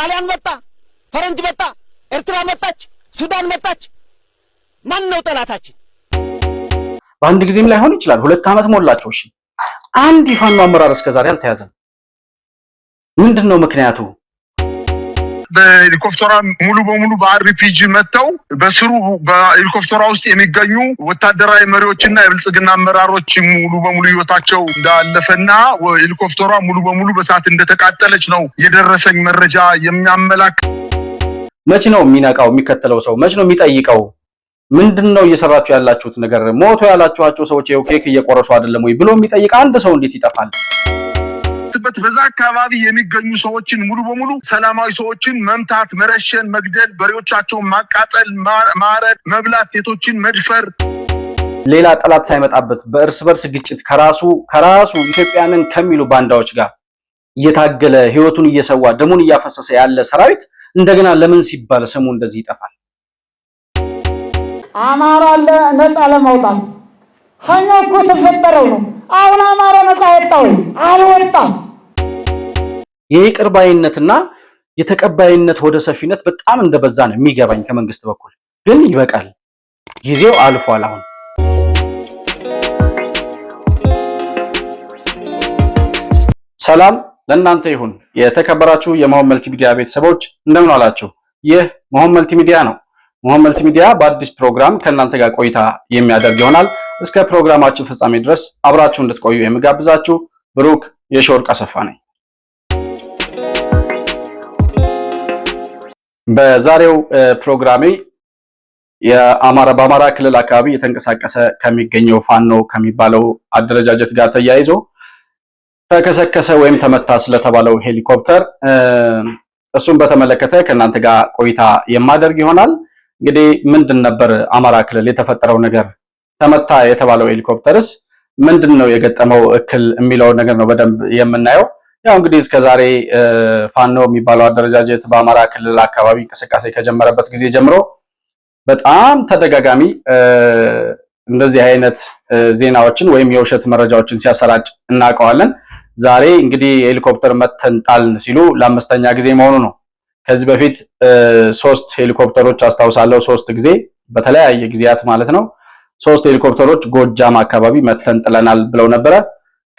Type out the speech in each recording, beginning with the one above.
ጣሊያን መጣ፣ ፈረንጅ መጣ፣ ኤርትራ መጣች፣ ሱዳን መጣች። ማን ነው ጠላታችን? በአንድ ጊዜም ላይሆን ይችላል። 2 ዓመት ሞላቸው። እሺ አንድ የፋኖ አመራር እስከዛሬ አልተያዘም። ምንድነው ምክንያቱ? በሄሊኮፕተሯ ሙሉ በሙሉ በአርፒጂ መተው በስሩ በሄሊኮፕተሯ ውስጥ የሚገኙ ወታደራዊ መሪዎችና የብልጽግና አመራሮች ሙሉ በሙሉ ህይወታቸው እንዳለፈና ሄሊኮፕተሯ ሙሉ በሙሉ በእሳት እንደተቃጠለች ነው የደረሰኝ መረጃ የሚያመላክት። መች ነው የሚነቃው? የሚከተለው ሰው መች ነው የሚጠይቀው? ምንድነው እየሰራችሁ ያላችሁት ነገር? ሞቶ ያላችኋቸው ሰዎች ይኸው ኬክ እየቆረሱ አይደለም ወይ ብሎ የሚጠይቅ አንድ ሰው እንዴት ይጠፋል? በዛ አካባቢ የሚገኙ ሰዎችን ሙሉ በሙሉ ሰላማዊ ሰዎችን መምታት፣ መረሸን፣ መግደል፣ በሬዎቻቸውን ማቃጠል፣ ማረድ፣ መብላት፣ ሴቶችን መድፈር፣ ሌላ ጠላት ሳይመጣበት በእርስ በርስ ግጭት ከራሱ ኢትዮጵያንን ከሚሉ ባንዳዎች ጋር እየታገለ ህይወቱን እየሰዋ ደሙን እያፈሰሰ ያለ ሰራዊት እንደገና ለምን ሲባል ስሙ እንደዚህ ይጠፋል? አማራ ነፃ ለማውጣት ሀኛው እኮ ተፈጠረው ነው። አሁን አማራ ነፃ ወጣው አልወጣም። የይቅር ባይነትና የተቀባይነት ወደ ሰፊነት በጣም እንደበዛ ነው የሚገባኝ ከመንግስት በኩል። ግን ይበቃል፣ ጊዜው አልፏል። አሁን ሰላም ለእናንተ ይሁን። የተከበራችሁ የመሆን መልቲሚዲያ ቤተሰቦች እንደምን አላችሁ? ይህ መሆን መልቲሚዲያ ነው። መሆን መልቲሚዲያ በአዲስ ፕሮግራም ከእናንተ ጋር ቆይታ የሚያደርግ ይሆናል። እስከ ፕሮግራማችን ፍጻሜ ድረስ አብራችሁ እንድትቆዩ የምጋብዛችሁ ብሩክ የሾርቅ አሰፋ ነኝ። በዛሬው ፕሮግራሜ በአማራ ክልል አካባቢ የተንቀሳቀሰ ከሚገኘው ፋኖ ከሚባለው አደረጃጀት ጋር ተያይዞ ተከሰከሰ ወይም ተመታ ስለተባለው ሄሊኮፕተር እሱን በተመለከተ ከእናንተ ጋር ቆይታ የማደርግ ይሆናል። እንግዲህ ምንድን ነበር አማራ ክልል የተፈጠረው ነገር? ተመታ የተባለው ሄሊኮፕተርስ ምንድነው የገጠመው እክል የሚለው ነገር ነው በደንብ የምናየው። ያው እንግዲህ እስከዛሬ ፋኖ የሚባለው አደረጃጀት በአማራ ክልል አካባቢ እንቅስቃሴ ከጀመረበት ጊዜ ጀምሮ በጣም ተደጋጋሚ እንደዚህ አይነት ዜናዎችን ወይም የውሸት መረጃዎችን ሲያሰራጭ እናውቀዋለን። ዛሬ እንግዲህ ሄሊኮፕተር መተን ጣልን ሲሉ ለአምስተኛ ጊዜ መሆኑ ነው። ከዚህ በፊት 3 ሄሊኮፕተሮች አስታውሳለሁ፣ 3 ጊዜ በተለያየ ጊዜያት ማለት ነው። 3 ሄሊኮፕተሮች ጎጃም አካባቢ መተን ጥለናል ብለው ነበረ።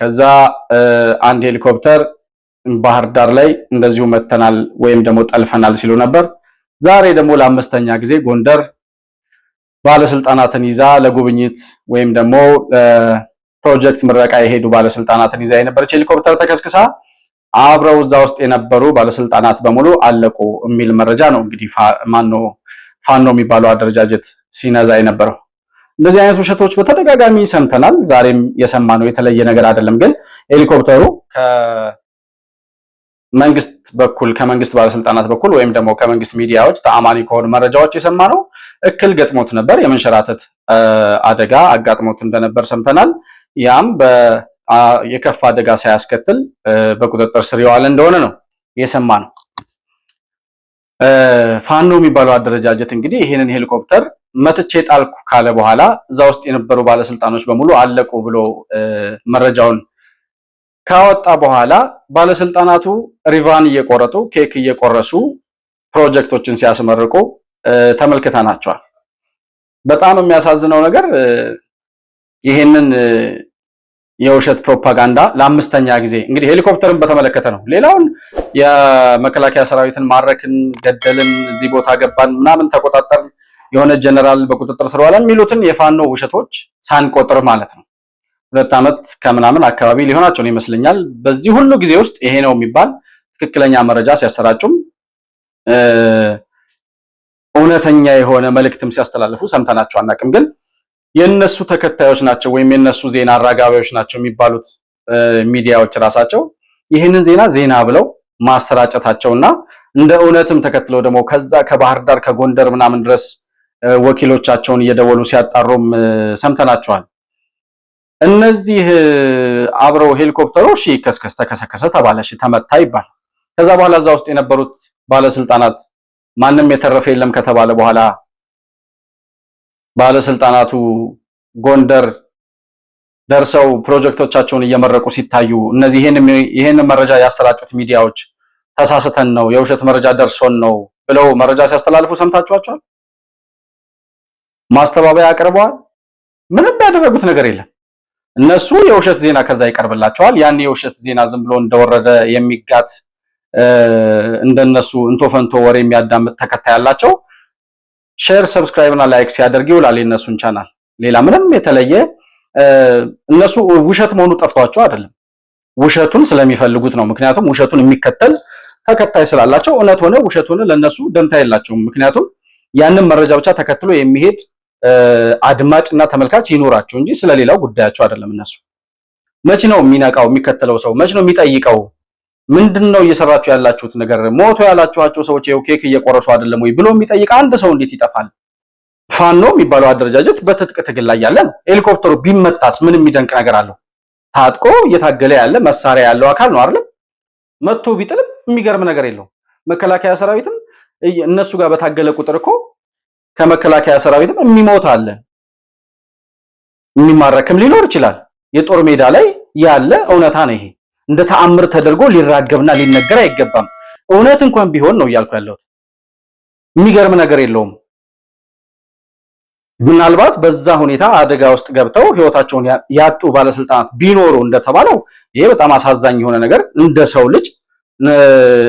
ከዛ አንድ ሄሊኮፕተር ባህር ዳር ላይ እንደዚሁ መተናል ወይም ደግሞ ጠልፈናል ሲሉ ነበር። ዛሬ ደግሞ ለአምስተኛ ጊዜ ጎንደር ባለስልጣናትን ይዛ ለጉብኝት ወይም ደግሞ ፕሮጀክት ምረቃ የሄዱ ባለስልጣናትን ይዛ የነበረች ሄሊኮፕተር ተከስክሳ አብረው እዛ ውስጥ የነበሩ ባለስልጣናት በሙሉ አለቁ የሚል መረጃ ነው እንግዲህ ፋኖ የሚባለው አደረጃጀት ሲነዛ የነበረው። እንደዚህ አይነት ውሸቶች በተደጋጋሚ ሰምተናል። ዛሬም የሰማነው የተለየ ነገር አይደለም። ግን ሄሊኮፕተሩ ከመንግስት ባለስልጣናት በኩል ወይም ደግሞ ከመንግስት ሚዲያዎች ተአማኒ ከሆኑ መረጃዎች የሰማነው እክል ገጥሞት ነበር፣ የመንሸራተት አደጋ አጋጥሞት እንደነበር ሰምተናል። ያም የከፋ አደጋ ሳያስከትል በቁጥጥር ስር የዋለ እንደሆነ ነው የሰማነው። ፋኖ የሚባለው አደረጃጀት እንግዲህ ይሄንን ሄሊኮፕተር መትቼ ጣልኩ ካለ በኋላ እዛ ውስጥ የነበሩ ባለስልጣኖች በሙሉ አለቁ ብሎ መረጃውን ካወጣ በኋላ ባለስልጣናቱ ሪቫን እየቆረጡ ኬክ እየቆረሱ ፕሮጀክቶችን ሲያስመርቁ ተመልክተናቸዋል። በጣም የሚያሳዝነው ነገር ይሄንን የውሸት ፕሮፓጋንዳ ለአምስተኛ ጊዜ እንግዲህ ሄሊኮፕተርን በተመለከተ ነው። ሌላውን የመከላከያ ሰራዊትን ማረክን፣ ገደልን፣ እዚህ ቦታ ገባን፣ ምናምን ተቆጣጠርን፣ የሆነ ጀነራል በቁጥጥር ስር ዋለን የሚሉትን የፋኖ ውሸቶች ሳንቆጥር ማለት ነው 2 ዓመት ከምናምን አካባቢ ሊሆናቸው ይመስለኛል። በዚህ ሁሉ ጊዜ ውስጥ ይሄ ነው የሚባል ትክክለኛ መረጃ ሲያሰራጩም እውነተኛ የሆነ መልእክትም ሲያስተላልፉ ሰምተናቸው አናውቅም። ግን የነሱ ተከታዮች ናቸው ወይም የነሱ ዜና አራጋቢዎች ናቸው የሚባሉት ሚዲያዎች ራሳቸው ይህንን ዜና ብለው ማሰራጨታቸውና እንደ እውነትም ተከትለው ደግሞ ከዛ ከባህር ዳር ከጎንደር ምናምን ድረስ ወኪሎቻቸውን እየደወሉ ሲያጣሩም ሰምተናቸዋል። እነዚህ አብረው ሄሊኮፕተሮች ተከሰከሰ ተባለ፣ ተመታ ይባል። ከዛ በኋላ እዛ ውስጥ የነበሩት ባለስልጣናት ማንም የተረፈ የለም ከተባለ በኋላ ባለስልጣናቱ ጎንደር ደርሰው ፕሮጀክቶቻቸውን እየመረቁ ሲታዩ እነዚህ ይሄን መረጃ ያሰራጩት ሚዲያዎች ተሳስተን ነው የውሸት መረጃ ደርሶን ነው ብለው መረጃ ሲያስተላልፉ ሰምታችኋቸዋል? ማስተባበያ አቅርበዋል? ምንም ያደረጉት ነገር የለም። እነሱ የውሸት ዜና ከዛ ይቀርብላቸዋል። ያን የውሸት ዜና ዝም ብሎ እንደወረደ የሚጋት እንደነሱ እንቶፈንቶ ወሬ የሚያዳምጥ ተከታይ ያላቸው ሼር፣ ሰብስክራይብ እና ላይክ ሲያደርግ ይውላል የነሱን ቻናል። ሌላ ምንም የተለየ እነሱ ውሸት መሆኑ ጠፍቷቸው አይደለም፣ ውሸቱን ስለሚፈልጉት ነው። ምክንያቱም ውሸቱን የሚከተል ተከታይ ስላላቸው እውነት ሆነ ውሸት ሆነ ለነሱ ደንታ የላቸውም። ምክንያቱም ያንን መረጃ ብቻ ተከትሎ የሚሄድ አድማጭና ተመልካች ይኖራቸው እንጂ ስለሌላው ጉዳያቸው አይደለም። እነሱ መቼ ነው የሚነቃው? የሚከተለው ሰው መቼ ነው የሚጠይቀው? ምንድነው እየሰራችሁ ያላችሁት ነገር? ሞቶ ያላችኋቸው ሰዎች ይኸው ኬክ እየቆረሱ አይደለም ወይ ብሎ የሚጠይቅ አንድ ሰው እንዴት ይጠፋል? ፋኖ የሚባለው አደረጃጀት በትጥቅ ትግል ላይ ያለ ነው። ሄሊኮፕተሩ ቢመታስ ምን የሚደንቅ ነገር አለው? ታጥቆ እየታገለ ያለ መሳሪያ ያለው አካል ነው አይደል? መጥቶ ቢጥልም የሚገርም ነገር የለውም። መከላከያ ሰራዊትም እነሱ ጋር በታገለ ቁጥር እኮ ከመከላከያ ሰራዊትም የሚሞት አለ፣ የሚማረክም ሊኖር ይችላል። የጦር ሜዳ ላይ ያለ እውነታ ነው ይሄ። እንደ ተአምር ተደርጎ ሊራገብና ሊነገር አይገባም። እውነት እንኳን ቢሆን ነው እያልኩ ያለሁት። የሚገርም ነገር የለውም። ምናልባት በዛ ሁኔታ አደጋ ውስጥ ገብተው ህይወታቸውን ያጡ ባለስልጣናት ቢኖሩ እንደተባለው ይሄ በጣም አሳዛኝ የሆነ ነገር፣ እንደ ሰው ልጅ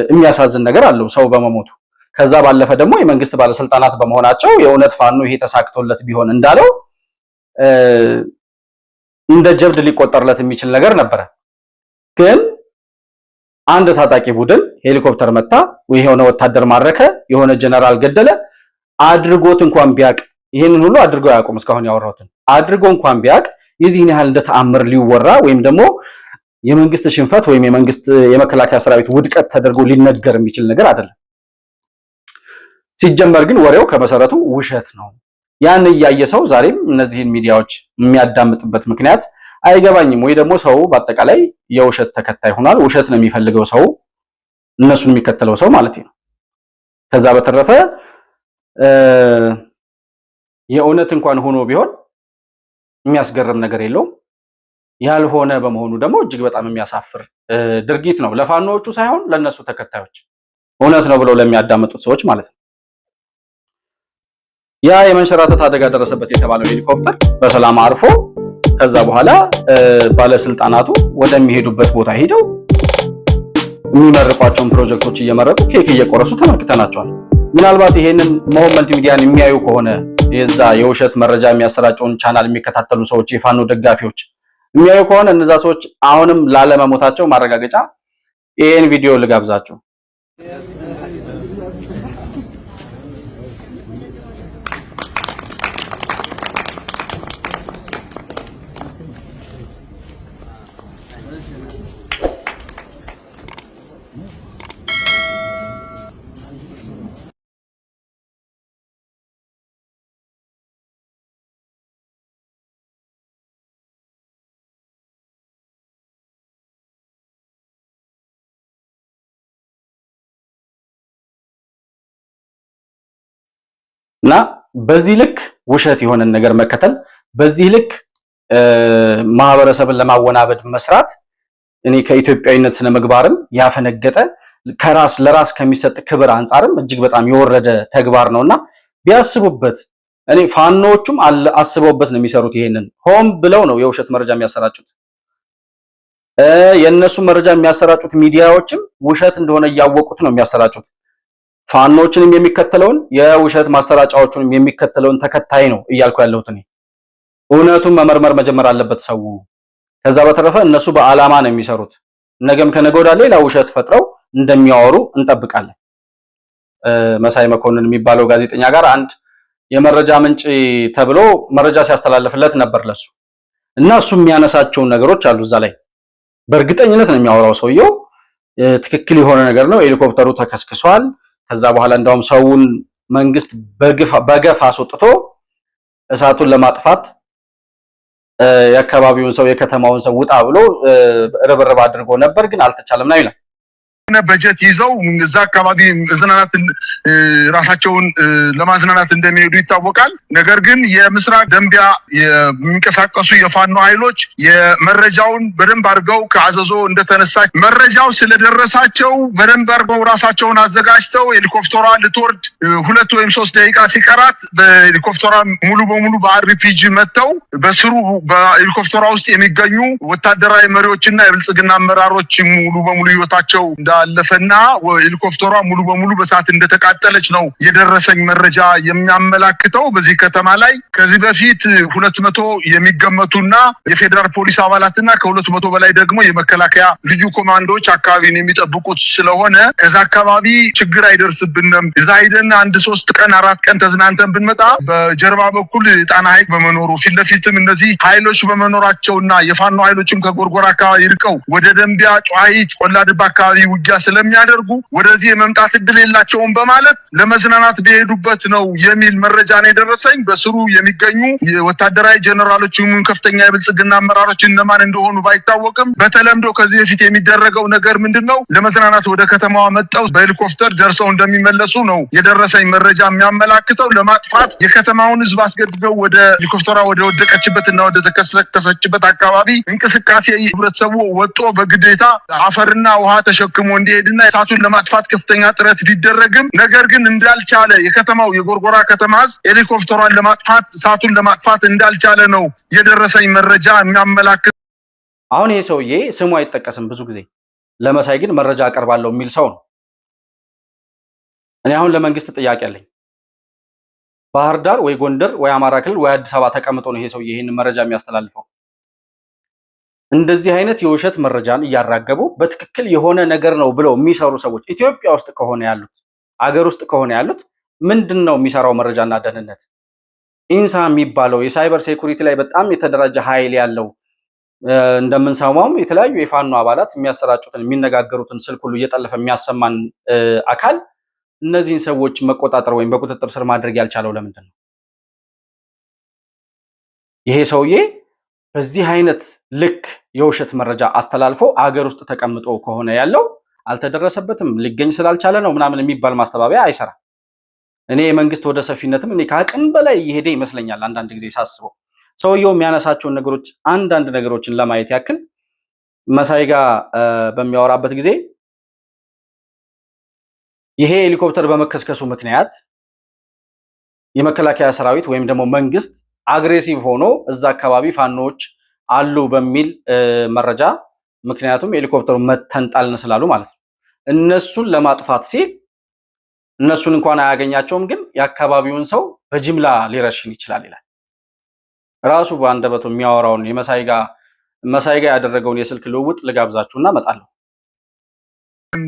የሚያሳዝን ነገር አለው ሰው በመሞቱ። ከዛ ባለፈ ደግሞ የመንግስት ባለስልጣናት በመሆናቸው የእውነት ፋኖ ይሄ ተሳክቶለት ቢሆን እንዳለው እንደ ጀብድ ሊቆጠርለት የሚችል ነገር ነበረ። ግን አንድ ታጣቂ ቡድን ሄሊኮፕተር መታ፣ የሆነ ወታደር ማረከ፣ የሆነ ጀነራል ገደለ አድርጎት እንኳን ቢያቅ፣ ይሄንን ሁሉ አድርገው ያቆም እስካሁን ያወራሁትን አድርጎ እንኳን ቢያቅ የዚህን ያህል እንደ ተአምር ሊወራ ወይም ደግሞ የመንግስት ሽንፈት ወይም የመንግስት የመከላከያ ሰራዊት ውድቀት ተደርጎ ሊነገር የሚችል ነገር አይደለም። ሲጀመር ግን ወሬው ከመሰረቱ ውሸት ነው። ያን እያየ ሰው ዛሬም እነዚህን ሚዲያዎች የሚያዳምጥበት ምክንያት አይገባኝም። ወይ ደግሞ ሰው በአጠቃላይ የውሸት ተከታይ ሆኗል። ውሸት ነው የሚፈልገው ሰው፣ እነሱን የሚከተለው ሰው ማለት ነው። ከዛ በተረፈ የእውነት እንኳን ሆኖ ቢሆን የሚያስገርም ነገር የለውም። ያልሆነ በመሆኑ ደግሞ እጅግ በጣም የሚያሳፍር ድርጊት ነው። ለፋኖዎቹ ሳይሆን ለነሱ ተከታዮች፣ እውነት ነው ብለው ለሚያዳምጡት ሰዎች ማለት ነው። ያ የመንሸራተት አደጋ ደረሰበት የተባለው ሄሊኮፕተር በሰላም አርፎ ከዛ በኋላ ባለስልጣናቱ ወደሚሄዱበት ቦታ ሄደው የሚመርቋቸውን ፕሮጀክቶች እየመረቁ ኬክ እየቆረሱ ተመልክተናቸዋል። ምናልባት ይሄንን መሆን መልቲሚዲያን የሚያዩ ከሆነ የዛ የውሸት መረጃ የሚያሰራጨውን ቻናል የሚከታተሉ ሰዎች፣ የፋኖ ደጋፊዎች የሚያዩ ከሆነ እነዛ ሰዎች አሁንም ላለመሞታቸው ማረጋገጫ ይሄን ቪዲዮ ልጋብዛችሁ። እና በዚህ ልክ ውሸት የሆነን ነገር መከተል፣ በዚህ ልክ ማህበረሰብን ለማወናበድ መስራት እኔ ከኢትዮጵያዊነት ስነ ምግባርም ያፈነገጠ ከራስ ለራስ ከሚሰጥ ክብር አንጻርም እጅግ በጣም የወረደ ተግባር ነውና ቢያስቡበት። እኔ ፋኖዎቹም አስበውበት ነው የሚሰሩት። ይሄንን ሆም ብለው ነው የውሸት መረጃ የሚያሰራጩት። የነሱ መረጃ የሚያሰራጩት ሚዲያዎችም ውሸት እንደሆነ እያወቁት ነው የሚያሰራጩት። ፋኖችንም የሚከተለውን የውሸት ማሰራጫዎቹንም የሚከተለውን ተከታይ ነው እያልኩ ያለሁት እኔ። እውነቱን መመርመር መጀመር አለበት ሰው። ከዛ በተረፈ እነሱ በአላማ ነው የሚሰሩት። ነገም ከነገ ወዲያ ሌላ ውሸት ፈጥረው እንደሚያወሩ እንጠብቃለን። መሳይ መኮንን የሚባለው ጋዜጠኛ ጋር አንድ የመረጃ ምንጭ ተብሎ መረጃ ሲያስተላልፍለት ነበር ለሱ እና እሱ የሚያነሳቸውን ነገሮች አሉ እዛ ላይ በእርግጠኝነት ነው የሚያወራው ሰውየው። ትክክል የሆነ ነገር ነው። ሄሊኮፕተሩ ተከስክሷል። ከዛ በኋላ እንዳውም ሰውን መንግስት በገፍ አስወጥቶ እሳቱን ለማጥፋት የአካባቢውን ሰው የከተማውን ሰው ውጣ ብሎ ርብርብ አድርጎ ነበር፣ ግን አልተቻለም ነው ይላል። በጀት ይዘው እዛ አካባቢ መዝናናት ራሳቸውን ለማዝናናት እንደሚሄዱ ይታወቃል። ነገር ግን የምስራቅ ደንቢያ የሚንቀሳቀሱ የፋኖ ኃይሎች የመረጃውን በደንብ አድርገው ከአዘዞ እንደተነሳ መረጃው ስለደረሳቸው በደንብ አድርገው ራሳቸውን አዘጋጅተው ሄሊኮፕተሯ ልትወርድ 2 ወይም 3 ደቂቃ ሲቀራት በሄሊኮፕተሯ ሙሉ በሙሉ በአርፒጂ መተው በስሩ በሄሊኮፕተሯ ውስጥ የሚገኙ ወታደራዊ መሪዎችና የብልጽግና አመራሮች ሙሉ በሙሉ ህይወታቸው እንዳለፈና ሄሊኮፕተሯ ሙሉ በሙሉ በሳት እንደተቃጠለች ነው የደረሰኝ መረጃ የሚያመላክተው። በዚህ ከተማ ላይ ከዚህ በፊት 200 የሚገመቱና የፌዴራል ፖሊስ አባላትና ከ200 በላይ ደግሞ የመከላከያ ልዩ ኮማንዶዎች አካባቢን የሚጠብቁት ስለሆነ ከዛ አካባቢ ችግር አይደርስብንም። እዛ ሄደን 1-3 ቀን 4 ቀን ተዝናንተን ብንመጣ በጀርባ በኩል ጣና ሐይቅ በመኖሩ ፊት ለፊትም እነዚህ ኃይሎች በመኖራቸውና የፋኖ ኃይሎችም ከጎርጎራ አካባቢ ይርቀው ወደ ደንቢያ ጨዋሂት ቆላድባ አካባቢ ውጊያ ስለሚያደርጉ ወደዚህ የመምጣት እድል የላቸውም በማለት ለመዝናናት በሄዱበት ነው የሚል መረጃ ነው የደረሰኝ። በስሩ የሚገኙ ወታደራዊ ጀነራሎችም ከፍተኛ የብልጽግና አመራሮች እነማን እንደሆኑ ባይታወቅም በተለምዶ ከዚህ በፊት የሚደረገው ነገር ምንድነው? ለመዝናናት ወደ ከተማዋ መጣው በሄሊኮፕተር ደርሰው እንደሚመለሱ ነው የደረሰኝ መረጃ የሚያመላክተው። ለማጥፋት የከተማውን ህዝብ አስገድደው ወደ ሄሊኮፕተሯ ወደ ወደቀችበትና ወደ ተከሰከሰችበት አካባቢ እንቅስቃሴ ህብረተሰቡ ወጦ በግዴታ አፈርና ውሃ ተሸክሞ እንዲሄድና እሳቱን ለማጥፋት ከፍተኛ ጥረት ቢደረግም ነገር ግን እንዳልቻለ የከተማው የጎርጎራ ከተማ ህዝብ ሄሊኮፕተሯን ለማጥፋት እሳቱን ለማጥፋት እንዳልቻለ ነው የደረሰኝ መረጃ የሚያመላክት። አሁን ይሄ ሰውዬ ስሙ አይጠቀስም ብዙ ጊዜ ለመሳይ ግን መረጃ አቀርባለሁ የሚል ሰው ነው። እኔ አሁን ለመንግስት ጥያቄ አለኝ። ባህር ዳር ወይ ጎንደር ወይ አማራ ክልል ወይ አዲስ አበባ ተቀምጦ ነው ይሄ ሰውዬ ይሄንን መረጃ የሚያስተላልፈው። እንደዚህ አይነት የውሸት መረጃን እያራገቡ በትክክል የሆነ ነገር ነው ብለው የሚሰሩ ሰዎች ኢትዮጵያ ውስጥ ከሆነ ያሉት አገር ውስጥ ከሆነ ያሉት ምንድነው የሚሰራው መረጃና ደህንነት? ኢንሳ የሚባለው የሳይበር ሴኩሪቲ ላይ በጣም የተደራጀ ኃይል ያለው እንደምንሰማውም የተለያዩ የፋኖ አባላት የሚያሰራጩትን የሚነጋገሩትን ስልክ ሁሉ እየጠለፈ የሚያሰማን አካል እነዚህን ሰዎች መቆጣጠር ወይም በቁጥጥር ስር ማድረግ ያልቻለው ለምንድን ነው? ይሄ ሰውዬ በዚህ አይነት ልክ የውሸት መረጃ አስተላልፎ አገር ውስጥ ተቀምጦ ከሆነ ያለው አልተደረሰበትም ሊገኝ ስላልቻለ ነው ምናምን የሚባል ማስተባበያ አይሰራም። እኔ የመንግስት ወደ ሰፊነትም እኔ ከአቅም በላይ እየሄደ ይመስለኛል አንዳንድ ጊዜ ሳስበው። ሰውየው የሚያነሳቸውን ነገሮች አንዳንድ ነገሮችን ለማየት ያክል መሳይ ጋር በሚያወራበት ጊዜ ይሄ ሄሊኮፕተር በመከስከሱ ምክንያት የመከላከያ ሰራዊት ወይም ደግሞ መንግስት አግሬሲቭ ሆኖ እዛ አካባቢ ፋኖች አሉ በሚል መረጃ ምክንያቱም ሄሊኮፕተሩ መተንጣልን ስላሉ ማለት ነው እነሱን ለማጥፋት ሲል እነሱን እንኳን አያገኛቸውም ግን የአካባቢውን ሰው በጅምላ ሊረሽን ይችላል ይላል። ራሱ በአንደበቱ የሚያወራውን መሳይ ጋር ያደረገውን የስልክ ልውውጥ ልጋብዛችሁና እመጣለሁ።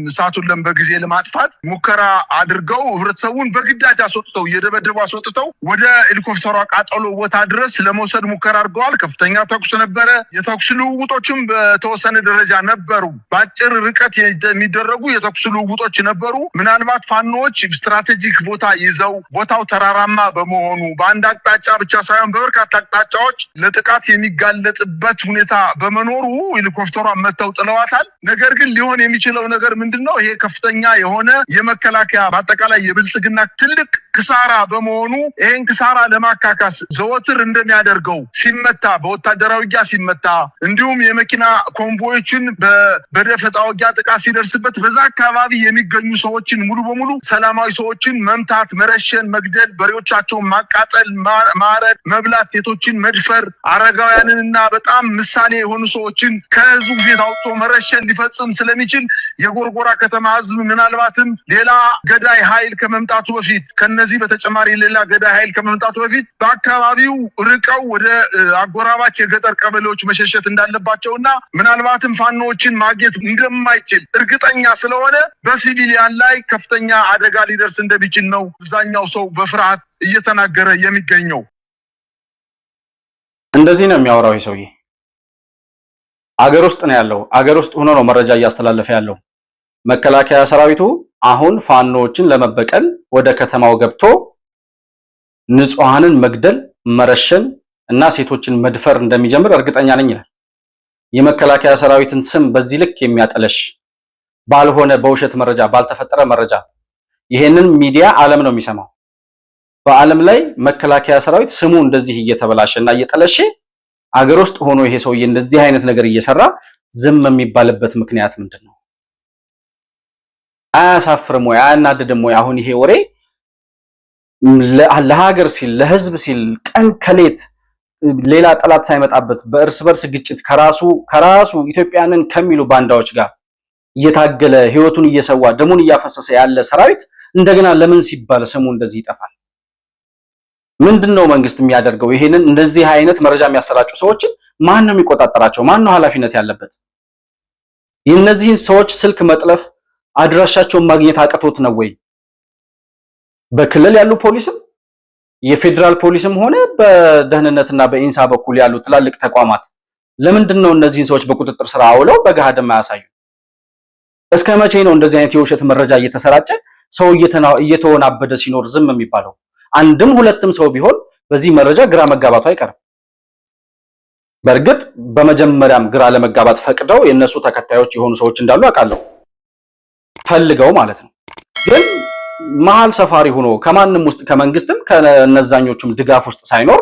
እሳቱን በጊዜ ለማጥፋት ሙከራ አድርገው ህብረተሰቡን በግዳጅ አስወጥተው እየደበደቡ አስወጥተው ወደ ሄሊኮፕተሯ ቃጠሎ ቦታ ድረስ ለመውሰድ ሙከራ አድርገዋል። ከፍተኛ ተኩስ ነበረ። የተኩስ ልውውጦችም በተወሰነ ደረጃ ነበሩ። በአጭር ርቀት የሚደረጉ የተኩስ ልውውጦች ነበሩ። ምናልባት ፋኖዎች ስትራቴጂክ ቦታ ይዘው ቦታው ተራራማ በመሆኑ በአንድ አቅጣጫ ብቻ ሳይሆን በበርካታ አቅጣጫዎች ለጥቃት የሚጋለጥበት ሁኔታ በመኖሩ ሄሊኮፕተሯን መተው ጥለዋታል። ነገር ግን ሊሆን የሚችለው ነገር ምንድነው? ይሄ ከፍተኛ የሆነ የመከላከያ በአጠቃላይ የብልጽግና ትልቅ ክሳራ በመሆኑ ይሄን ክሳራ ለማካካስ ዘወትር እንደሚያደርገው ሲመታ በወታደራዊ ውጊያ ሲመታ እንዲሁም የመኪና ኮንቮዮችን በደፈጣ ውጊያ ጥቃት ሲደርስበት በዛ አካባቢ የሚገኙ ሰዎችን ሙሉ በሙሉ ሰላማዊ ሰዎችን መምታት፣ መረሸን፣ መግደል፣ በሬዎቻቸውን ማቃጠል፣ ማረድ፣ መብላት፣ ሴቶችን መድፈር፣ አረጋውያንንና በጣም ምሳሌ የሆኑ ሰዎችን ከህዝቡ ቤት አውጥቶ መረሸን ሊፈጽም ስለሚችል የጎርጎራ ከተማ ህዝብ ምናልባትም ሌላ ገዳይ ኃይል ከመምጣቱ በፊት ከነዚህ በተጨማሪ ሌላ ገዳይ ኃይል ከመምጣቱ በፊት በአካባቢው ርቀው ወደ አጎራባች የገጠር ቀበሌዎች መሸሸት እንዳለባቸውና ምናልባትም ፋኖዎችን ማግኘት እንደማይችል እርግጠኛ ስለሆነ በሲቪሊያን ላይ ከፍተኛ አደጋ ሊደርስ እንደሚችል ነው አብዛኛው ሰው በፍርሃት እየተናገረ የሚገኘው። እንደዚህ ነው የሚያወራው ሰውዬ። አገር ውስጥ ነው ያለው። አገር ውስጥ ሆኖ ነው መረጃ እያስተላለፈ ያለው። መከላከያ ሰራዊቱ አሁን ፋኖዎችን ለመበቀል ወደ ከተማው ገብቶ ንጹሃንን መግደል፣ መረሸን እና ሴቶችን መድፈር እንደሚጀምር እርግጠኛ ነኝ ይላል። የመከላከያ ሰራዊትን ስም በዚህ ልክ የሚያጠለሽ ባልሆነ በውሸት መረጃ ባልተፈጠረ መረጃ ይሄንን ሚዲያ ዓለም ነው የሚሰማው። በዓለም ላይ መከላከያ ሰራዊት ስሙ እንደዚህ እየተበላሸና እየጠለሸ አገር ውስጥ ሆኖ ይሄ ሰውዬ እንደዚህ አይነት ነገር እየሰራ ዝም የሚባልበት ምክንያት ምንድነው? አያሳፍርም ወይ? አያናድድም ወይ? አሁን ይሄ ወሬ ለሀገር ሲል ለህዝብ ሲል ቀን ከሌት ሌላ ጠላት ሳይመጣበት በእርስ በርስ ግጭት ከራሱ ኢትዮጵያንን ከሚሉ ባንዳዎች ጋር እየታገለ ህይወቱን እየሰዋ ደሙን እያፈሰሰ ያለ ሰራዊት እንደገና ለምን ሲባል ስሙ እንደዚህ ይጠፋል? ምንድነው መንግስት የሚያደርገው? ይሄንን እንደዚህ አይነት መረጃ የሚያሰራጩ ሰዎችን ማን ነው የሚቆጣጠራቸው? ማን ነው ኃላፊነት ያለበት? የእነዚህን ሰዎች ስልክ መጥለፍ አድራሻቸውን ማግኘት አቅቶት ነው ወይ? በክልል ያሉ ፖሊስም የፌደራል ፖሊስም ሆነ በደህንነትና በኢንሳ በኩል ያሉ ትላልቅ ተቋማት ለምንድነው እነዚህን ሰዎች በቁጥጥር ስር አውለው በገሃድ የማያሳዩ? እስከ መቼ ነው እንደዚህ አይነት የውሸት መረጃ እየተሰራጨ ሰው እየተወናበደ ሲኖር ዝም የሚባለው? አንድም ሁለትም ሰው ቢሆን በዚህ መረጃ ግራ መጋባቱ አይቀርም። በእርግጥ በመጀመሪያም ግራ ለመጋባት ፈቅደው የነሱ ተከታዮች የሆኑ ሰዎች እንዳሉ አውቃለሁ፣ ፈልገው ማለት ነው። ግን መሀል ሰፋሪ ሆኖ ከማንም ውስጥ ከመንግስትም ከነዛኞቹም ድጋፍ ውስጥ ሳይኖር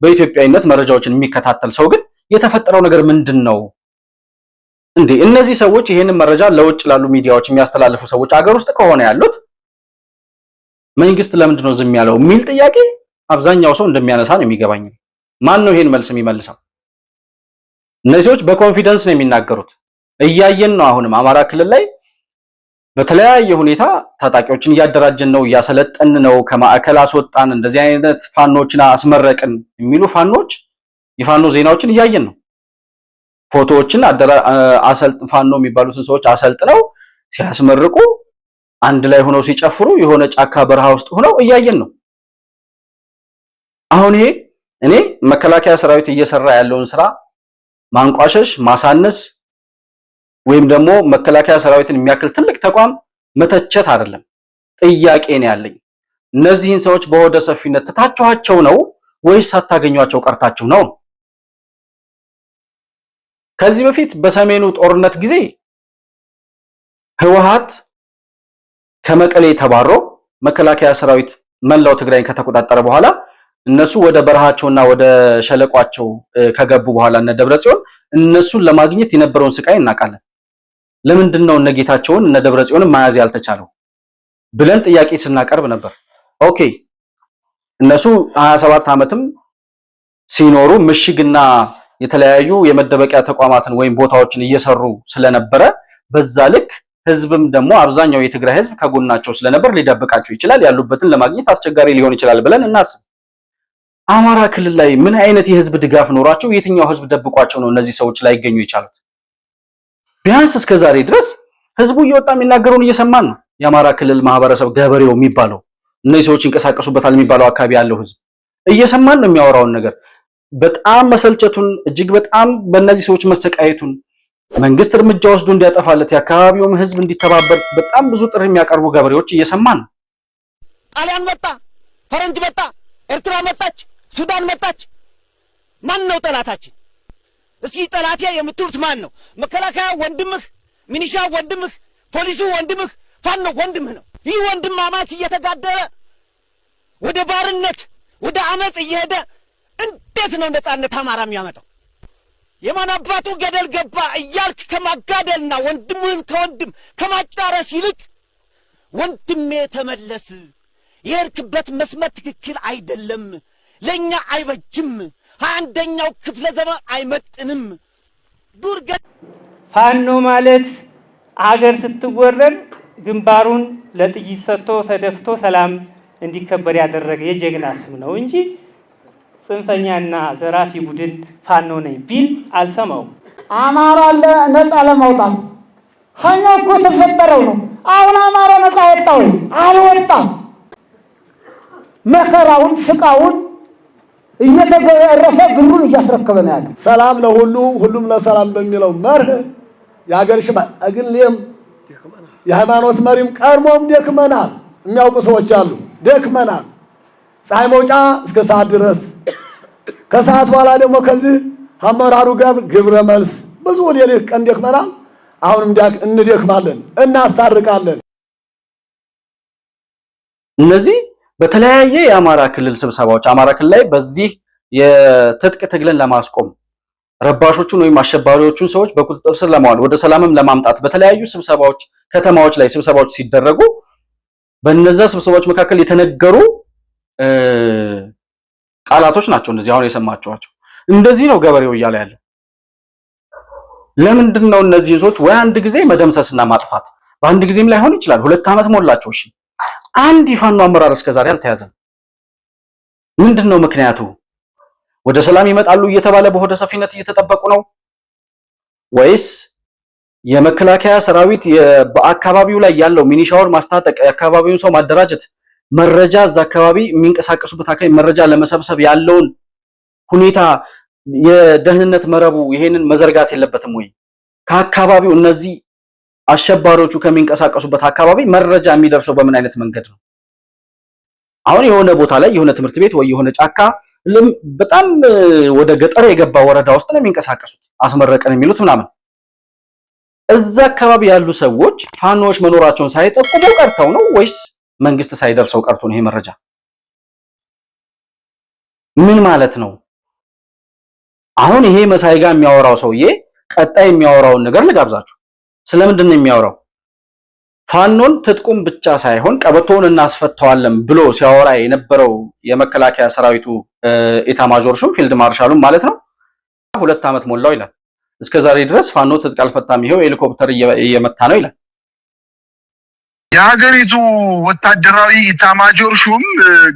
በኢትዮጵያዊነት መረጃዎችን የሚከታተል ሰው ግን የተፈጠረው ነገር ምንድነው እንዴ? እነዚህ ሰዎች ይሄንን መረጃ ለውጭ ላሉ ሚዲያዎች የሚያስተላልፉ ሰዎች አገር ውስጥ ከሆነ ያሉት መንግስት ለምንድን ነው ዝም ያለው የሚል ጥያቄ አብዛኛው ሰው እንደሚያነሳ ነው የሚገባኝ። ማን ነው ይሄን መልስ የሚመልሰው? እነዚህ ሰዎች በኮንፊደንስ ነው የሚናገሩት። እያየን ነው። አሁንም አማራ ክልል ላይ በተለያየ ሁኔታ ታጣቂዎችን እያደራጀን ነው፣ እያሰለጠን ነው፣ ከማዕከል አስወጣን፣ እንደዚህ አይነት ፋኖችን አስመረቅን የሚሉ ፋኖች የፋኖ ዜናዎችን እያየን ነው። ፎቶዎችን ፋኖ የሚባሉትን ሰዎች አሰልጥነው ሲያስመርቁ አንድ ላይ ሆነው ሲጨፍሩ የሆነ ጫካ በረሃ ውስጥ ሆነው እያየን ነው። አሁን ይሄ እኔ መከላከያ ሰራዊት እየሰራ ያለውን ስራ ማንቋሸሽ፣ ማሳነስ ወይም ደግሞ መከላከያ ሰራዊትን የሚያክል ትልቅ ተቋም መተቸት አይደለም። ጥያቄ ነው ያለኝ። እነዚህን ሰዎች በወደ ሰፊነት ትታችኋቸው ነው ወይስ ሳታገኟቸው ቀርታችሁ ነው? ከዚህ በፊት በሰሜኑ ጦርነት ጊዜ ህወሓት ከመቀሌ ተባሮ መከላከያ ሰራዊት መላው ትግራይን ከተቆጣጠረ በኋላ እነሱ ወደ በረሃቸውና ወደ ሸለቋቸው ከገቡ በኋላ እነ ደብረጽዮን እነሱን ለማግኘት የነበረውን ስቃይ እናውቃለን። ለምንድነው እነ ጌታቸውን እነ ደብረጽዮንን መያዝ ያልተቻለው ብለን ጥያቄ ስናቀርብ ነበር። ኦኬ እነሱ 27 ዓመትም ሲኖሩ ምሽግና የተለያዩ የመደበቂያ ተቋማትን ወይም ቦታዎችን እየሰሩ ስለነበረ በዛ ልክ ህዝብም ደግሞ አብዛኛው የትግራይ ህዝብ ከጎናቸው ስለነበር ሊደብቃቸው ይችላል፣ ያሉበትን ለማግኘት አስቸጋሪ ሊሆን ይችላል ብለን እናስብ። አማራ ክልል ላይ ምን አይነት የህዝብ ድጋፍ ኖሯቸው የትኛው ህዝብ ደብቋቸው ነው እነዚህ ሰዎች ላይ ይገኙ ይቻሉት? ቢያንስ እስከ ዛሬ ድረስ ህዝቡ እየወጣ የሚናገረውን እየሰማን ነው። የአማራ ክልል ማህበረሰብ ገበሬው የሚባለው እነዚህ ሰዎች ይንቀሳቀሱበታል የሚባለው አካባቢ ያለው ህዝብ እየሰማን ነው የሚያወራውን ነገር። በጣም መሰልቸቱን እጅግ በጣም በእነዚህ ሰዎች መሰቃየቱን መንግስት እርምጃ ወስዶ እንዲያጠፋለት የአካባቢውም ህዝብ እንዲተባበር በጣም ብዙ ጥሪ የሚያቀርቡ ገበሬዎች እየሰማን ነው። ጣሊያን መጣ፣ ፈረንጅ መጣ፣ ኤርትራ መጣች፣ ሱዳን መጣች። ማን ነው ጠላታችን? እስኪ ጠላቴ የምትሉት ማን ነው? መከላከያ ወንድምህ፣ ሚኒሻ ወንድምህ፣ ፖሊሱ ወንድምህ፣ ፋኖ ወንድምህ ነው። ይህ ወንድማማች እየተጋደለ ወደ ባርነት ወደ አመጽ እየሄደ እንዴት ነው ነጻነት አማራ የሚያመጣው? የማን አባቱ ገደል ገባ እያልክ ከማጋደልና ወንድምህን ከወንድም ከማጫረስ ይልቅ ወንድሜ ተመለስ፣ የሄድክበት መስመር ትክክል አይደለም፣ ለእኛ አይበጅም፣ 21ኛው ክፍለ ዘመን አይመጥንም። ፋኖ ማለት አገር ስትወረር ግንባሩን ለጥይት ሰጥቶ ተደፍቶ ሰላም እንዲከበር ያደረገ የጀግና ስም ነው እንጂ ጽንፈኛና ዘራፊ ቡድን ፋኖ ነኝ ቢል አልሰማው። አማራ ነፃ ለማውጣት ሀኛ እኮ ተፈጠረው ነው። አሁን አማራ ነፃ ወጣ ወይ? አልወጣም። መከራውን ስቃውን እየተገረፈ ግሩን እያስረከበ ነው ያለው። ሰላም ለሁሉ ሁሉም ለሰላም በሚለው መርህ የሀገር ሽማግሌም የሃይማኖት መሪም ቀድሞም ደክመናል የሚያውቁ ሰዎች አሉ። ደክመናል ፀሐይ መውጫ እስከ ሰዓት ድረስ፣ ከሰዓት በኋላ ደግሞ ከዚህ አመራሩ ጋር ግብረ መልስ ብዙ ሌሊት ቀን ደክመናል። አሁንም እንደክማለን እናስታርቃለን። እነዚህ በተለያየ የአማራ ክልል ስብሰባዎች አማራ ክልል ላይ በዚህ የትጥቅ ትግልን ለማስቆም ረባሾቹን ወይም አሸባሪዎቹን ሰዎች በቁጥጥር ስር ለማዋል ወደ ሰላምም ለማምጣት በተለያዩ ስብሰባዎች ከተማዎች ላይ ስብሰባዎች ሲደረጉ በእነዛ ስብሰባዎች መካከል የተነገሩ ቃላቶች ናቸው እንደዚህ አሁን የሰማችኋቸው። እንደዚህ ነው ገበሬው እያለ ያለው። ለምንድን ነው እነዚህን ሰዎች ወይ አንድ ጊዜ መደምሰስና ማጥፋት? በአንድ ጊዜም ላይሆን ይችላል። 2 ዓመት ሞላቸው። እሺ አንድ የፋኖ አመራር እስከዛሬ አልተያዘም። ምንድነው ምክንያቱ? ወደ ሰላም ይመጣሉ እየተባለ በሆደ ሰፊነት እየተጠበቁ ነው ወይስ የመከላከያ ሰራዊት በአካባቢው ላይ ያለው ሚኒሻውን ማስታጠቅ፣ የአካባቢውን ሰው ማደራጀት፣ መረጃ እዛ አካባቢ የሚንቀሳቀሱበት አካባቢ መረጃ ለመሰብሰብ ያለውን ሁኔታ የደህንነት መረቡ ይሄንን መዘርጋት የለበትም ወይ? ከአካባቢው እነዚህ አሸባሪዎቹ ከሚንቀሳቀሱበት አካባቢ መረጃ የሚደርሰው በምን አይነት መንገድ ነው? አሁን የሆነ ቦታ ላይ የሆነ ትምህርት ቤት ወይ የሆነ ጫካ በጣም ወደ ገጠር የገባ ወረዳ ውስጥ ነው የሚንቀሳቀሱት አስመረቀን የሚሉት ምናምን። እዛ አካባቢ ያሉ ሰዎች ፋኖዎች መኖራቸውን ሳይጠቁሙ ቀርተው ነው ወይስ መንግስት ሳይደርሰው ቀርቶ ነው? ይሄ መረጃ ምን ማለት ነው? አሁን ይሄ መሳይ ጋር የሚያወራው ሰውዬ ቀጣይ የሚያወራውን ነገር ልጋብዛችሁ። ስለምንድን ነው የሚያወራው? ፋኖን ትጥቁም ብቻ ሳይሆን ቀበቶውን እናስፈታዋለን ብሎ ሲያወራ የነበረው የመከላከያ ሰራዊቱ ኢታማዦር ሹም ፊልድ ማርሻሉም ማለት ነው 2 ዓመት ሞላው ይላል። እስከዛሬ ድረስ ፋኖ ትጥቅ አልፈታም፣ ይሄው ሄሊኮፕተር እየመታ ነው ይላል። የሀገሪቱ ወታደራዊ ኢታማጆር ሹም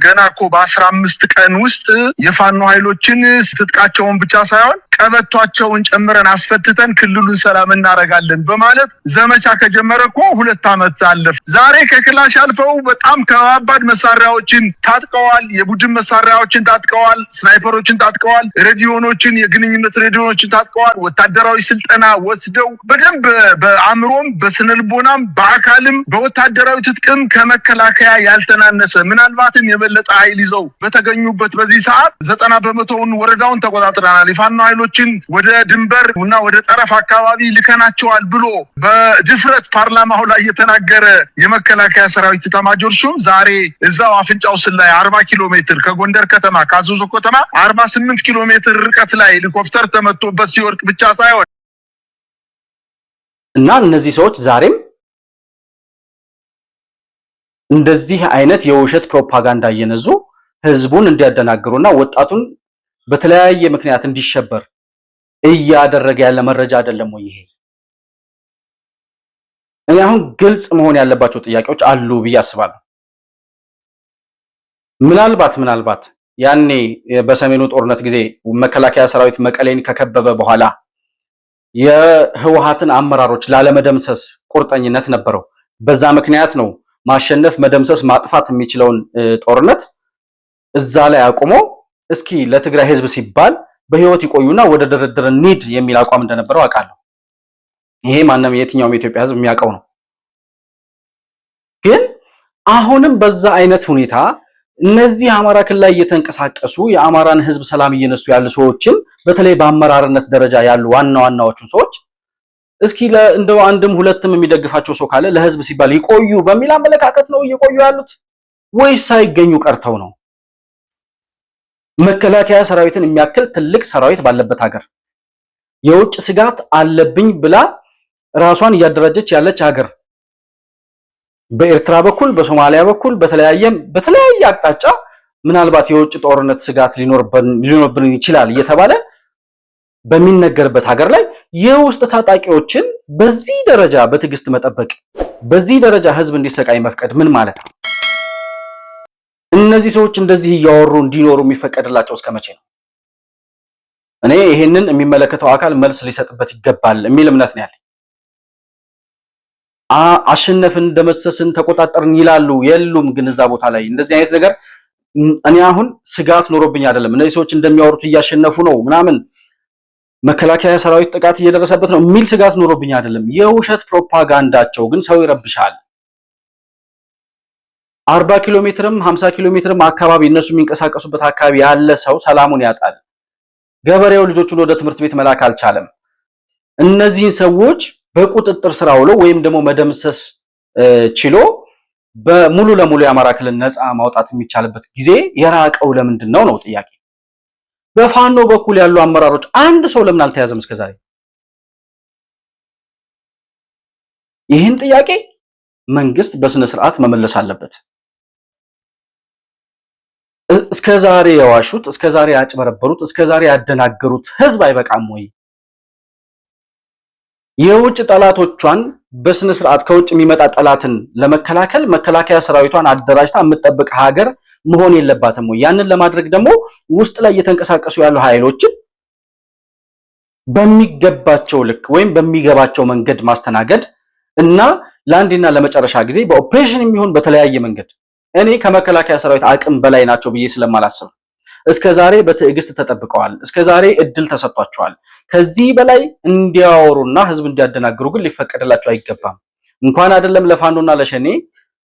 ገና እኮ በ15 ቀን ውስጥ የፋኖ ኃይሎችን ትጥቃቸውን ብቻ ሳይሆን ቀበቷቸውን ጨምረን አስፈትተን ክልሉን ሰላም እናረጋለን በማለት ዘመቻ ከጀመረ እኮ 2 ዓመት አለፈ። ዛሬ ከክላሽ አልፈው በጣም ከባባድ መሳሪያዎችን ታጥቀዋል። የቡድን መሳሪያዎችን ታጥቀዋል። ስናይፐሮችን ታጥቀዋል። ሬዲዮኖችን፣ የግንኙነት ሬዲዮኖችን ታጥቀዋል። ወታደራዊ ስልጠና ወስደው በደንብ በአእምሮም በስነልቦናም በአካልም በወታደራዊ ትጥቅም ከመከላከያ ያልተናነሰ ምናልባትም የበለጠ ኃይል ይዘው በተገኙበት በዚህ ሰዓት 90% ወረዳውን ተቆጣጥረናል፣ የፋኖ ኃይሎችን ወደ ድንበር እና ወደ ጠረፍ አካባቢ ልከናቸዋል ብሎ በድፍረት ፓርላማው ላይ የተናገረ የመከላከያ ሰራዊት ኢታማዦር ሹም ዛሬ እዛው አፍንጫው ስል ላይ 40 ኪሎ ሜትር ከጎንደር ከተማ ከአዘዞ ከተማ 48 ኪሎ ሜትር ርቀት ላይ ሄሊኮፕተር ተመቶበት ሲወርቅ ብቻ ሳይሆን እና እነዚህ ሰዎች ዛሬም እንደዚህ አይነት የውሸት ፕሮፓጋንዳ እየነዙ ህዝቡን እንዲያደናግሩና ወጣቱን በተለያየ ምክንያት እንዲሸበር እያደረገ ያለ መረጃ አይደለም ወይ? ይሄ እኔ አሁን ግልጽ መሆን ያለባቸው ጥያቄዎች አሉ ብዬ አስባለሁ። ምናልባት ያኔ በሰሜኑ ጦርነት ጊዜ መከላከያ ሰራዊት መቀሌን ከከበበ በኋላ የህወሓትን አመራሮች ላለመደምሰስ ቁርጠኝነት ነበረው። በዛ ምክንያት ነው ማሸነፍ፣ መደምሰስ፣ ማጥፋት የሚችለውን ጦርነት እዛ ላይ አቁሞ እስኪ ለትግራይ ህዝብ ሲባል በህይወት ይቆዩና ወደ ድርድር እንሂድ የሚል አቋም እንደነበረው አውቃለሁ። ይሄ ማንም የትኛውም የኢትዮጵያ ህዝብ የሚያውቀው ነው። ግን አሁንም በዛ አይነት ሁኔታ እነዚህ አማራ ክልል ላይ እየተንቀሳቀሱ የአማራን ህዝብ ሰላም እየነሱ ያሉ ሰዎችን በተለይ በአመራርነት ደረጃ ያሉ ዋናዎቹ ሰዎች እስኪ እንደው አንድም ሁለትም የሚደግፋቸው ሰው ካለ ለህዝብ ሲባል ይቆዩ በሚል አመለካከት ነው እየቆዩ ያሉት ወይስ ሳይገኙ ቀርተው ነው? መከላከያ ሰራዊትን የሚያክል ትልቅ ሰራዊት ባለበት ሀገር የውጭ ስጋት አለብኝ ብላ ራሷን እያደራጀች ያለች ሀገር በኤርትራ በኩል በሶማሊያ በኩል በተለያየ አቅጣጫ ምናልባት የውጭ ጦርነት ስጋት ሊኖርብን ይችላል እየተባለ በሚነገርበት ሀገር ላይ የውስጥ ታጣቂዎችን በዚህ ደረጃ በትዕግስት መጠበቅ፣ በዚህ ደረጃ ህዝብ እንዲሰቃይ መፍቀድ ምን ማለት ነው? እነዚህ ሰዎች እንደዚህ እያወሩ እንዲኖሩ የሚፈቀድላቸው እስከመቼ ነው? እኔ ይሄንን የሚመለከተው አካል መልስ ሊሰጥበት ይገባል የሚል እምነት ነው ያለኝ። አሸነፍን፣ ደመሰስን፣ ተቆጣጠርን ይላሉ የሉም። ግን እዛ ቦታ ላይ እንደዚህ አይነት ነገር እኔ አሁን ስጋት ኖሮብኝ አይደለም እነዚህ ሰዎች እንደሚያወሩት እያሸነፉ ነው ምናምን መከላከያ ሰራዊት ጥቃት እየደረሰበት ነው የሚል ስጋት ኖሮብኝ አይደለም። የውሸት ፕሮፓጋንዳቸው ግን ሰው ይረብሻል። 40 ኪሎ ሜትርም 50 ኪሎ ሜትርም አካባቢ እነሱ የሚንቀሳቀሱበት አካባቢ ያለ ሰው ሰላሙን ያጣል። ገበሬው ልጆቹን ወደ ትምህርት ቤት መላክ አልቻለም። እነዚህን ሰዎች በቁጥጥር ስር አውሎ ወይም ደግሞ መደምሰስ ችሎ በሙሉ ለሙሉ የአማራ ክልል ነፃ ማውጣት የሚቻልበት ጊዜ የራቀው ለምንድን ነው ጥያቄ። በፋኖ በኩል ያሉ አመራሮች አንድ ሰው ለምን አልተያዘም እስከዛሬ? ይህን ጥያቄ መንግስት በስነ ስርዓት መመለስ አለበት። እስከዛሬ የዋሹት፣ እስከዛሬ ያጭበረበሩት፣ እስከዛሬ ያደናገሩት ህዝብ አይበቃም ወይ? የውጭ ጠላቶቿን በስነ ስርዓት ከውጭ የሚመጣ ጠላትን ለመከላከል መከላከያ ሰራዊቷን አደራጅታ የምትጠብቅ ሀገር መሆን የለባትም ወይ? ያንን ለማድረግ ደግሞ ውስጥ ላይ እየተንቀሳቀሱ ያሉ ኃይሎችን በሚገባቸው ልክ ወይም በሚገባቸው መንገድ ማስተናገድ እና ለአንዴና ለመጨረሻ ጊዜ በኦፕሬሽን የሚሆን በተለያየ መንገድ እኔ ከመከላከያ ሰራዊት አቅም በላይ ናቸው ብዬ ስለማላስብ እስከዛሬ በትዕግስት ተጠብቀዋል። እስከዛሬ እድል ተሰጥቷቸዋል። ከዚህ በላይ እንዲያወሩና ህዝብ እንዲያደናግሩ ግን ሊፈቀድላቸው አይገባም። እንኳን አይደለም ለፋኖና ለሸኔ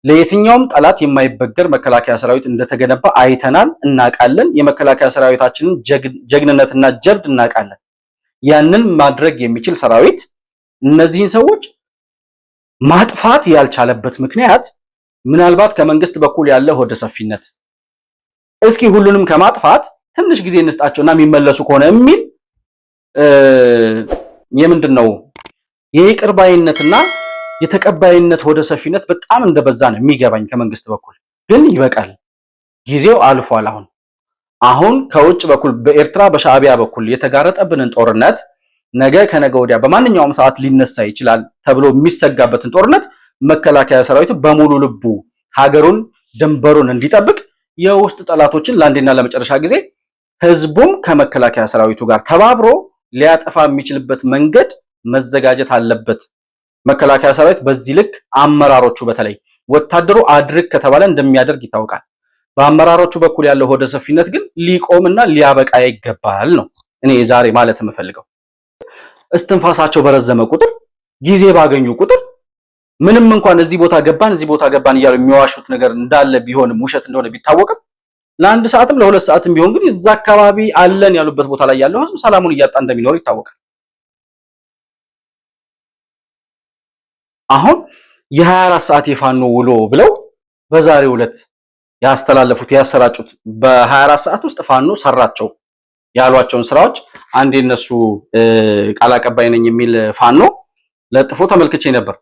ለየትኛውም ጠላት የማይበገር መከላከያ ሰራዊት እንደተገነባ አይተናል፣ እናውቃለን። የመከላከያ ሰራዊታችንን ጀግንነትና ጀብድ እናውቃለን። ያንን ማድረግ የሚችል ሰራዊት እነዚህን ሰዎች ማጥፋት ያልቻለበት ምክንያት ምናልባት ከመንግስት በኩል ያለ ሆደ ሰፊነት፣ እስኪ ሁሉንም ከማጥፋት ትንሽ ጊዜ እንስጣቸውና የሚመለሱ ከሆነ የሚል የምንድነው የይቅር ባይነትና የተቀባይነት ሆደ ሰፊነት በጣም እንደበዛ ነው የሚገባኝ ከመንግስት በኩል። ግን ይበቃል፣ ጊዜው አልፏል። አሁን ከውጭ በኩል በኤርትራ በሻዕቢያ በኩል የተጋረጠብንን ጦርነት ነገ ከነገ ወዲያ በማንኛውም ሰዓት ሊነሳ ይችላል ተብሎ የሚሰጋበትን ጦርነት መከላከያ ሰራዊቱ በሙሉ ልቡ ሀገሩን ድንበሩን እንዲጠብቅ የውስጥ ጠላቶችን ለአንዴና ለመጨረሻ ጊዜ ህዝቡም ከመከላከያ ሰራዊቱ ጋር ተባብሮ ሊያጠፋ የሚችልበት መንገድ መዘጋጀት አለበት። መከላከያ ሰራዊት በዚህ ልክ አመራሮቹ በተለይ ወታደሩ አድርግ ከተባለ እንደሚያደርግ ይታወቃል። በአመራሮቹ በኩል ያለው ሆደ ሰፊነት ግን ሊቆምና ሊያበቃ ይገባል ነው እኔ ዛሬ ማለት የምፈልገው። እስትንፋሳቸው በረዘመ ቁጥር ጊዜ ባገኙ ቁጥር ምንም እንኳን እዚህ ቦታ ገባን እያሉ የሚዋሹት ነገር እንዳለ ቢሆንም ውሸት እንደሆነ ቢታወቅም ለአንድ ሰዓትም ለሁለት ሰዓትም ቢሆን ግን እዛ አካባቢ አለን ያሉበት ቦታ ላይ ያለው ህዝብ ሰላሙን እያጣ እንደሚኖር ይታወቃል። አሁን የ24 ሰዓት የፋኖ ውሎ ብለው በዛሬው ዕለት ያስተላለፉት ያሰራጩት በ24 ሰዓት ውስጥ ፋኖ ሰራቸው ያሏቸውን ስራዎች አንዴ እነሱ ቃል አቀባይ ነኝ የሚል ፋኖ ለጥፎ ተመልክቼ ነበር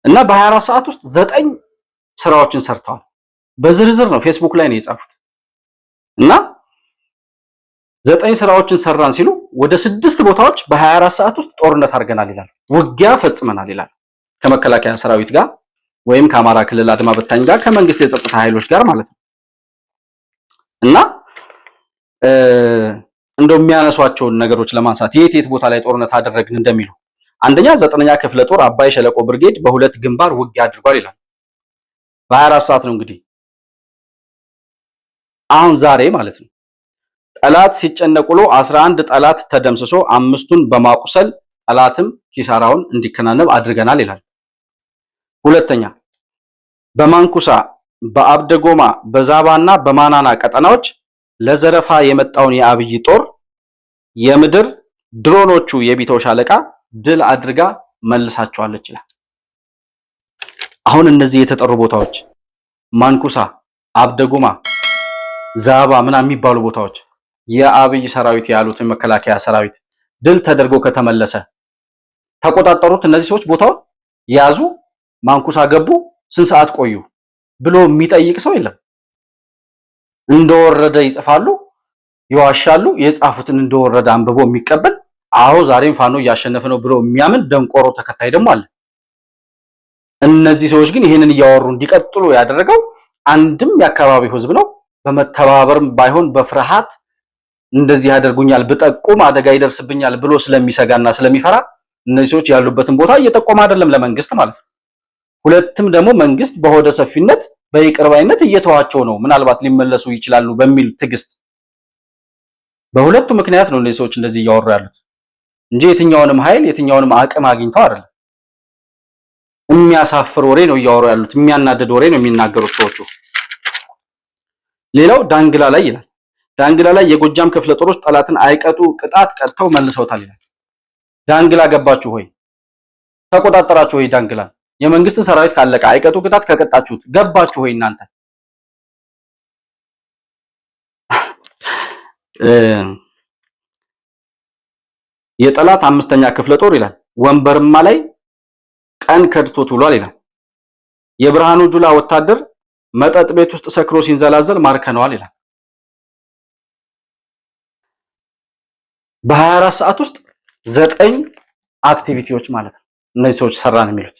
እና በ24 ሰዓት ውስጥ 9 ስራዎችን ሰርተዋል። በዝርዝር ነው ፌስቡክ ላይ ነው የጻፉት። እና 9 ስራዎችን ሰራን ሲሉ ወደ 6 ቦታዎች በ24 ሰዓት ውስጥ ጦርነት አድርገናል ይላል፣ ውጊያ ፈጽመናል ይላል ከመከላከያ ሰራዊት ጋር ወይም ከአማራ ክልል አድማ በታኝ ጋር ከመንግስት የጸጥታ ኃይሎች ጋር ማለት ነው። እና እንደው የሚያነሷቸውን ነገሮች ለማንሳት የት ቦታ ላይ ጦርነት አደረግን እንደሚሉ አንደኛ 9ኛ ክፍለ ጦር አባይ ሸለቆ ብርጌድ በሁለት ግንባር ውጊያ አድርጓል ይላል። በ24 ሰዓት ነው እንግዲህ አሁን ዛሬ ማለት ነው። ጠላት ሲጨነቁሎ 11 ጠላት ተደምስሶ 5ቱን በማቁሰል ጠላትም ኪሳራውን እንዲከናነብ አድርገናል ይላል። ሁለተኛ በማንኩሳ በአብደጎማ በዛባና በማናና ቀጠናዎች ለዘረፋ የመጣውን የአብይ ጦር የምድር ድሮኖቹ የቢተው ሻለቃ ድል አድርጋ መልሳቸዋለች ይላል። አሁን እነዚህ የተጠሩ ቦታዎች ማንኩሳ፣ አብደጎማ፣ ዛባ ምናምን የሚባሉ ቦታዎች የአብይ ሰራዊት ያሉት መከላከያ ሰራዊት ድል ተደርጎ ከተመለሰ ተቆጣጠሩት እነዚህ ሰዎች ቦታው ያዙ፣ ማንኩሳ ገቡ፣ ስንት ሰዓት ቆዩ ብሎ የሚጠይቅ ሰው የለም። እንደወረደ ይጽፋሉ፣ ይዋሻሉ። የጻፉትን እንደወረደ አንብቦ የሚቀበል አዎ ዛሬም ፋኖ እያሸነፈ ነው ብሎ የሚያምን ደንቆሮ ተከታይ ደግሞ አለ። እነዚህ ሰዎች ግን ይሄንን እያወሩ እንዲቀጥሉ ያደረገው አንድም የአካባቢው ህዝብ ነው። በመተባበርም ባይሆን በፍርሃት እንደዚህ ያደርጉኛል ብጠቁም አደጋ ይደርስብኛል ብሎ ስለሚሰጋና ስለሚፈራ እነዚህ ሰዎች ያሉበትን ቦታ እየጠቆመ አይደለም ለመንግስት ማለት ነው። ሁለትም ደግሞ መንግስት በሆደ ሰፊነት በይቅርባይነት እየተዋቸው ነው፣ ምናልባት ሊመለሱ ይችላሉ በሚል ትግስት። በሁለቱ ምክንያት ነው እነዚህ ሰዎች እንደዚህ እያወሩ ያሉት እንጂ የትኛውንም ኃይል የትኛውንም አቅም አግኝተው አይደለም። የሚያሳፍር ወሬ ነው እያወሩ ያሉት፣ የሚያናድድ ወሬ ነው የሚናገሩት ሰዎቹ። ሌላው ዳንግላ ላይ ይላል። ዳንግላ ላይ የጎጃም ክፍለ ጦሮች ጠላትን አይቀጡ ቅጣት ቀጥተው መልሰውታል ይላል። ዳንግላ ገባችሁ ሆይ ተቆጣጠራችሁ ወይ ዳንግላ? የመንግስትን ሰራዊት ካለቀ አይቀጡ ቅጣት ከቀጣችሁት ገባችሁ ወይ እናንተ? የጠላት 5ኛ ክፍለ ጦር ይላል ወንበርማ ላይ ቀን ከድቶት ውሏል ይላል። የብርሃኑ ጁላ ወታደር መጠጥ ቤት ውስጥ ሰክሮ ሲንዘላዘል ማርከነዋል ይላል። በ24 ሰዓት ውስጥ 9 አክቲቪቲዎች ማለት ነው እነዚህ ሰዎች ሰራን የሚሉት።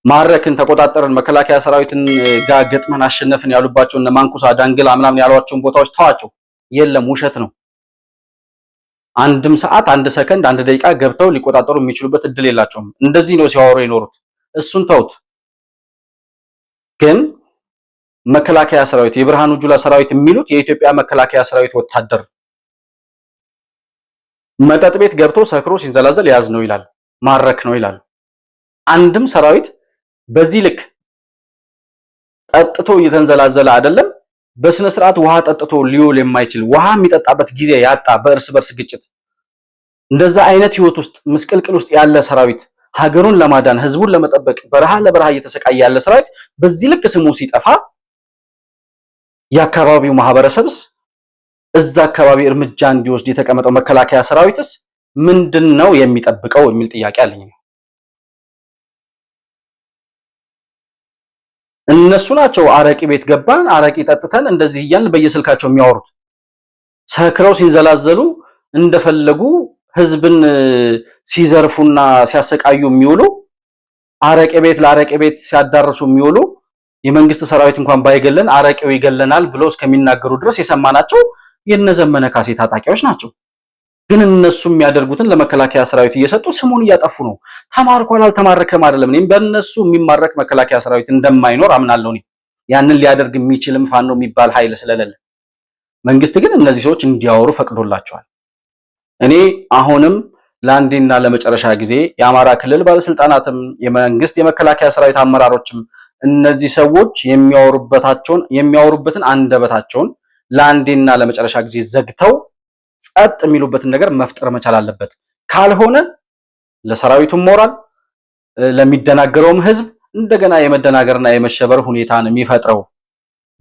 ማረክን፣ ተቆጣጠርን፣ መከላከያ ሰራዊትን ጋር ገጥመን አሸነፍን ያሉባቸው እነ ማንኩሳ ዳንግላ ምናምን ያሏቸውን ቦታዎች ተዋቸው። የለም ውሸት ነው። አንድም ሰዓት፣ አንድ ሰከንድ፣ አንድ ደቂቃ ገብተው ሊቆጣጠሩ የሚችሉበት እድል የላቸውም። እንደዚህ ነው ሲያወሩ የኖሩት። እሱን ተውት። ግን መከላከያ ሰራዊት የብርሃኑ ጁላ ሰራዊት የሚሉት የኢትዮጵያ መከላከያ ሰራዊት ወታደር መጠጥ ቤት ገብቶ ሰክሮ ሲንዘላዘል ያዝ ነው ይላል፣ ማረክ ነው ይላል። አንድም ሰራዊት በዚህ ልክ ጠጥቶ እየተንዘላዘለ አይደለም። በስነ ስርዓት ውሃ ጠጥቶ ሊውል የማይችል ውሃ የሚጠጣበት ጊዜ ያጣ በእርስ በርስ ግጭት እንደዛ አይነት ህይወት ውስጥ ምስቅልቅል ውስጥ ያለ ሰራዊት ሀገሩን ለማዳን ህዝቡን ለመጠበቅ በረሃ ለበረሃ እየተሰቃየ ያለ ሰራዊት በዚህ ልክ ስሙ ሲጠፋ የአካባቢው ማህበረሰብስ እዛ አካባቢ እርምጃ እንዲወስድ የተቀመጠው መከላከያ ሰራዊትስ ምንድነው የሚጠብቀው የሚል ጥያቄ አለኝ። እነሱ ናቸው አረቂ ቤት ገባን አረቂ ጠጥተን እንደዚህ እያልን በየስልካቸው የሚያወሩት። ሰክረው ሲንዘላዘሉ እንደፈለጉ ህዝብን ሲዘርፉና ሲያሰቃዩ የሚውሉ አረቂ ቤት ለአረቂ ቤት ሲያዳርሱ የሚውሉ የመንግስት ሰራዊት እንኳን ባይገለን አረቂው ይገለናል ብለው እስከሚናገሩ ድረስ የሰማናቸው የነዘመነ ካሴ ታጣቂዎች ናቸው። ግን እነሱ የሚያደርጉትን ለመከላከያ ሰራዊት እየሰጡ ስሙን እያጠፉ ነው። ተማርኳል አልተማረከም አይደለም። እኔም በእነሱ የሚማረክ መከላከያ ሰራዊት እንደማይኖር አምናለሁ። ያንን ሊያደርግ የሚችልም ፋኖ የሚባል ኃይል ስለሌለ፣ መንግስት ግን እነዚህ ሰዎች እንዲያወሩ ፈቅዶላቸዋል። እኔ አሁንም ለአንዴና ለመጨረሻ ጊዜ የአማራ ክልል ባለስልጣናትም የመንግስት የመከላከያ ሰራዊት አመራሮችም እነዚህ ሰዎች የሚያወሩበትን አንደበታቸውን ለአንዴና ለመጨረሻ ጊዜ ዘግተው ጸጥ የሚሉበትን ነገር መፍጠር መቻል አለበት። ካልሆነ ለሰራዊቱም ሞራል ለሚደናገረውም ህዝብ እንደገና የመደናገርና የመሸበር ሁኔታን የሚፈጥረው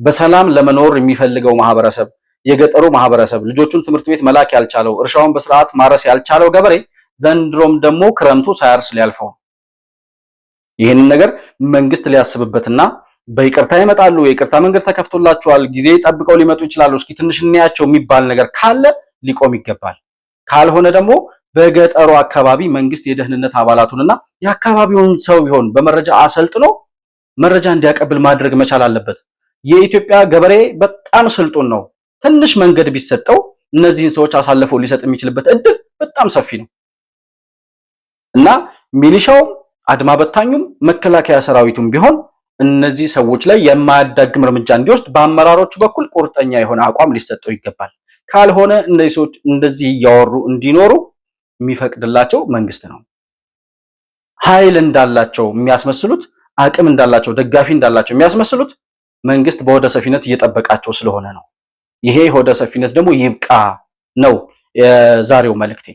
በሰላም ለመኖር የሚፈልገው ማህበረሰብ የገጠሩ ማህበረሰብ ልጆቹን ትምህርት ቤት መላክ ያልቻለው እርሻውን በስርዓት ማረስ ያልቻለው ገበሬ ዘንድሮም ደግሞ ክረምቱ ሳያርስ ሊያልፈው። ይህንን ነገር መንግስት ሊያስብበትና በይቅርታ ይመጣሉ፣ የይቅርታ መንገድ ተከፍቶላቸዋል፣ ጊዜ ጠብቀው ሊመጡ ይችላሉ፣ እስኪ ትንሽ እንያቸው የሚባል ነገር ካለ ሊቆም ይገባል። ካልሆነ ደግሞ በገጠሩ አካባቢ መንግስት የደህንነት አባላቱንና የአካባቢውን ሰው ቢሆን በመረጃ አሰልጥኖ መረጃ እንዲያቀብል ማድረግ መቻል አለበት። የኢትዮጵያ ገበሬ በጣም ስልጡን ነው። ትንሽ መንገድ ቢሰጠው እነዚህን ሰዎች አሳልፎ ሊሰጥ የሚችልበት እድል በጣም ሰፊ ነው እና ሚሊሻውም አድማ በታኙም መከላከያ ሰራዊቱም ቢሆን እነዚህ ሰዎች ላይ የማያዳግም እርምጃ እንዲወስድ በአመራሮቹ በኩል ቁርጠኛ የሆነ አቋም ሊሰጠው ይገባል። ካልሆነ እነዚህ ሰዎች እንደዚህ እያወሩ እንዲኖሩ የሚፈቅድላቸው መንግስት ነው። ኃይል እንዳላቸው የሚያስመስሉት፣ አቅም እንዳላቸው፣ ደጋፊ እንዳላቸው የሚያስመስሉት መንግስት በወደ ሰፊነት እየጠበቃቸው ስለሆነ ነው። ይሄ ወደ ሰፊነት ደግሞ ይብቃ ነው የዛሬው መልእክቴ።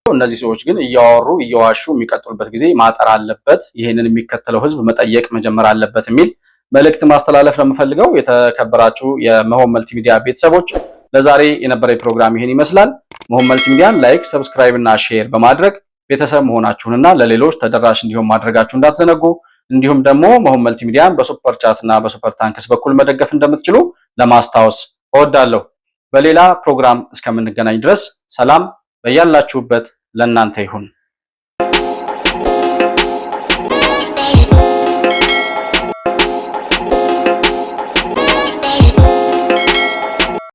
እነዚህ ሰዎች ግን እያወሩ እየዋሹ የሚቀጥሉበት ጊዜ ማጠር አለበት። ይሄንን የሚከተለው ህዝብ መጠየቅ መጀመር አለበት የሚል መልእክት ማስተላለፍ ነው የምፈልገው። የተከበራችሁ የመሆን መልቲሚዲያ ቤተሰቦች ለዛሬ የነበረው ፕሮግራም ይሄን ይመስላል። መሆን መልቲሚዲያን ላይክ፣ ሰብስክራይብ እና ሼር በማድረግ ቤተሰብ መሆናችሁንና ለሌሎች ተደራሽ እንዲሆን ማድረጋችሁ እንዳትዘነጉ። እንዲሁም ደግሞ መሆን መልቲሚዲያን በሱፐር ቻት እና በሱፐር ታንክስ በኩል መደገፍ እንደምትችሉ ለማስታወስ እወዳለሁ። በሌላ ፕሮግራም እስከምንገናኝ ድረስ ሰላም በያላችሁበት ለእናንተ ይሁን።